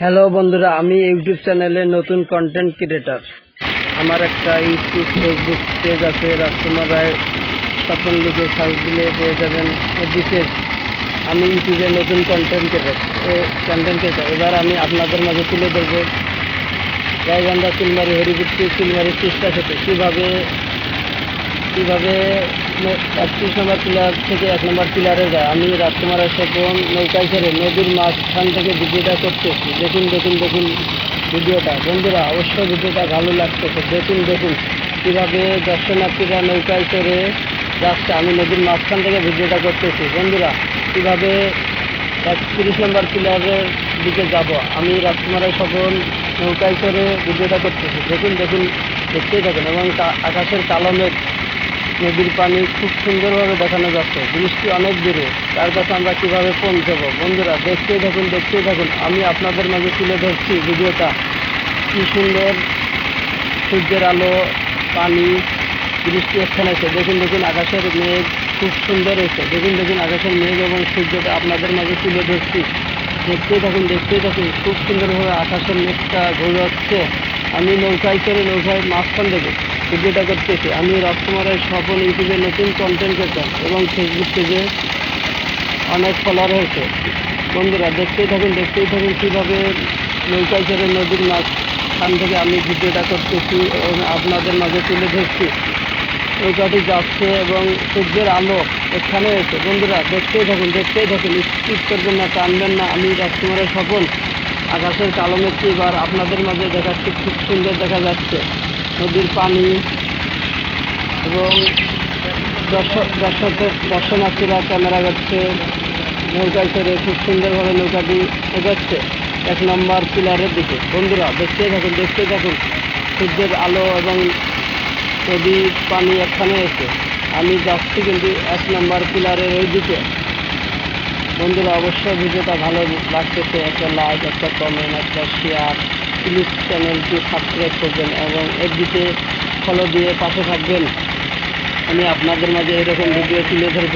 Hello বন্ধুরা, আমি YouTube চ্যানেলে নতুন কন্টেন্ট ক্রিয়েটার। আমার একটা ইউটিউব ফেসবুক পেজ আছে, রাজকুমার রায় স্বপন লিখে সার্চ দিলে পেয়ে যাবেন। বিশেষ আমি ইউটিউবে নতুন কন্টেন্ট ক্রিয়েটার। এবার আমি আপনাদের মাঝে তুলে ধরবো গাইবান্ধা চিলমারি হরিপুরটি চিলমারি চেষ্টা খেতে কীভাবে 31 নম্বর পিলার থেকে 1 নম্বর পিলারে যায়। আমি রাজকুমারের স্বপন নৌকায় করে নদীর মাঝখান থেকে ভিডিওটা করতেছি। দেখুন ভিডিওটা। বন্ধুরা অবশ্যই ভিডিওটা ভালো লাগতেছে। দেখুন কীভাবে দর্শনার্থীরা নৌকায় করে যাচ্ছে। আমি নদীর মাঝখান থেকে ভিডিওটা করতেছি। বন্ধুরা কীভাবে 31 নম্বর পিলারের দিকে যাব। আমি রাজকুমারের স্বপন নৌকায় করে ভিডিওটা করতেছি। দেখতেই থাকুন। এবং আকাশের কালো মেঘ, নদীর পানি খুব সুন্দরভাবে দেখানো যাচ্ছে। বৃষ্টি অনেক দূরে, তার কাছে আমরা কীভাবে পৌঁছাবো। বন্ধুরা দেখতেই থাকুন। আমি আপনাদের মাঝে তুলে ধরছি ভিডিওটা। কি সুন্দর সূর্যের আলো, পানি, বৃষ্টি এখানে এসে দেখুন আকাশের মেঘ খুব সুন্দর এসে দেখুন আকাশের মেঘ এবং সূর্যটা আপনাদের মাঝে তুলে ধরছি। দেখতেই থাকুন। খুব সুন্দরভাবে আকাশের মেঘটা ঘুরে যাচ্ছে। আমি নৌকায় মাঝখান থেকে ভিডিওটা করতেছি। আমি রাজকুমারের স্বপন ইউটিউবে নতুন কন্টেন্ট ক্রিয়েটার এবং ফেসবুক পেজে অনেক ফলোয়ার হয়েছে। বন্ধুরা দেখতেই থাকুন কীভাবে নৌকায় করে নদীর মাঝখান থেকে আমি ভিডিওটা করতেছি এবং আপনাদের মাঝে তুলে ধরছি। নৌকাটি যাচ্ছে এবং সূর্যের আলো এখানে এসে। বন্ধুরা দেখতেই থাকুন। স্কিপ করবেন না, টানবেন না। আমি রাজকুমারের স্বপন আকাশের কালো মেঘটি এবার আপনাদের মাঝে দেখাচ্ছি। খুব সুন্দর দেখা যাচ্ছে নদীর পানি এবং দর্শনার্থীরা ক্যামেরা করছে নৌকায় করে। খুব সুন্দরভাবে নৌকাটি এগোচ্ছে 1 নম্বর পিলারের দিকে। বন্ধুরা দেখতেই থাকুন সূর্যের আলো এবং নদীর পানি এখানে এসে। আমি যাচ্ছি কিন্তু 1 নম্বর পিলারের ওই দিকে। বন্ধুরা অবশ্যই ভিডিওটা ভালো লাগতেছে একটা লাইক, একটা কমেন্ট, একটা শেয়ার। প্লিজ চ্যানেলটি সাবস্ক্রাইব করবেন এবং এফবিতে ফলো দিয়ে পাশে থাকবেন। আমি আপনাদের মাঝে এরকম ভিডিও তুলে ধরব।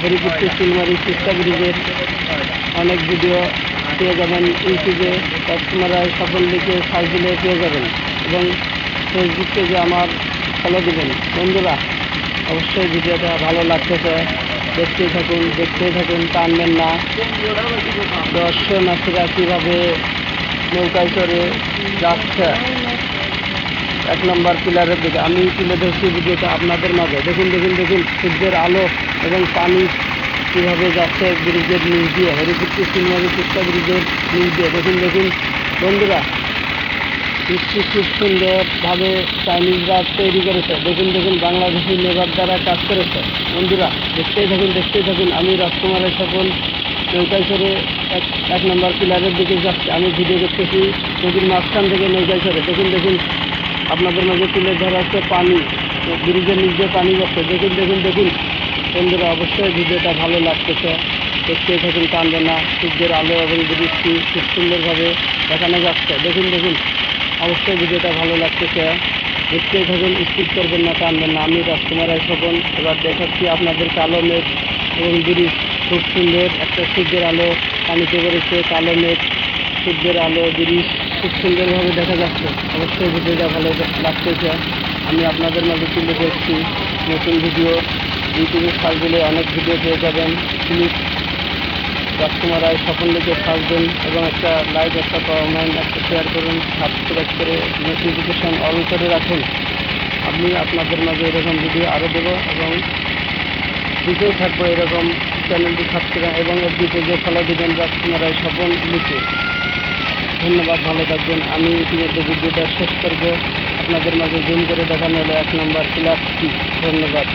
হরিপুরটি চিলমারি তিস্তা ব্রিজের অনেক ভিডিও পেয়ে যাবেন ইউটিউবে। রাজকুমার রায় স্বপন লিখে সার্চ দিলে পেয়ে যাবেন এবং ফেসবুক পেজে আমার ফলো দেবেন। বন্ধুরা অবশ্যই ভিডিওটা ভালো লাগতেছে। দেখতেই থাকুন, টানবেন না। দর্শনার্থীরা কীভাবে নৌকায় করে যাচ্ছে 1 নম্বর পিলারের দিকে। আমি তুলে ধরছি ভিডিওটা আপনাদের মাঝে। দেখুন সূর্যের আলো এবং পানি কীভাবে যাচ্ছে ব্রিজের নিচ দিয়ে, হরিপুরটি চিলমারি তিস্তা ব্রিজের নিচ দিয়ে। দেখুন বন্ধুরা বৃষ্টি খুব সুন্দরভাবে চাইনিজরা তৈরি করেছে। দেখুন বাংলাদেশি লেবার দ্বারা কাজ করেছে। বন্ধুরা দেখতেই থাকুন। আমি রাজকুমারের স্বপন নৌকায় করে 1 নম্বর পিলারের দিকে যাচ্ছে। আমি ভিডিও করতেছি নদীর মাঝখান থেকে নৌকায় করে। দেখুন আপনাদের মাঝে তুলে ধরা হচ্ছে পানি, ব্রিজের নিচ দিয়ে পানি যাচ্ছে। দেখুন বন্ধুরা অবশ্যই ভিডিওটা ভালো লাগতেছে। দেখতেই থাকুন, টানবে না। সূর্যের আলো এবং বৃষ্টি খুব সুন্দরভাবে দেখানো যাচ্ছে। দেখুন অবশ্যই ভিডিওটা ভালো লাগতেছে। দেখতেই থাকুন, স্কিপ করবেন না, টানবেন না। আমি রাজকুমারের স্বপন এবার দেখাচ্ছি আপনাদের কালো মেঘ এবং ব্রিজ। খুব সুন্দর একটা সূর্যের আলো পানিতে পড়েছে। কালো মেঘ, সূর্যের আলো, ব্রিজ খুব সুন্দরভাবে দেখা যাচ্ছে। অবশ্যই ভিডিওটা ভালো লাগতেছে। আমি আপনাদের মাঝে তুলে ধরছি নতুন ভিডিও। ইউটিউবে সার্চ দিলে অনেক ভিডিও পেয়ে যাবেন। প্লিজ রাজকুমার রায় স্বপন লিখে সার্চ দেন এবং একটা লাইক, একটা কমেন্ট, একটা শেয়ার করুন। সাবস্ক্রাইব করে নোটিফিকেশান অন করে রাখুন। আমি আপনাদের মাঝে এরকম ভিডিও আরও দেবো এবং দিতেই থাকবো এরকম। চ্যানেলটি সাবস্ক্রাইব এবং এফবি পেজে ফলো দেবেন রাজকুমার রায় স্বপন লিখে। ধন্যবাদ, ভালো থাকবেন। আমি ইতিমধ্যে ভিডিওটা শেষ করব। আপনাদের মাঝে জুম করে দেখানো হলো 1 নম্বর পিলারটি। ধন্যবাদ।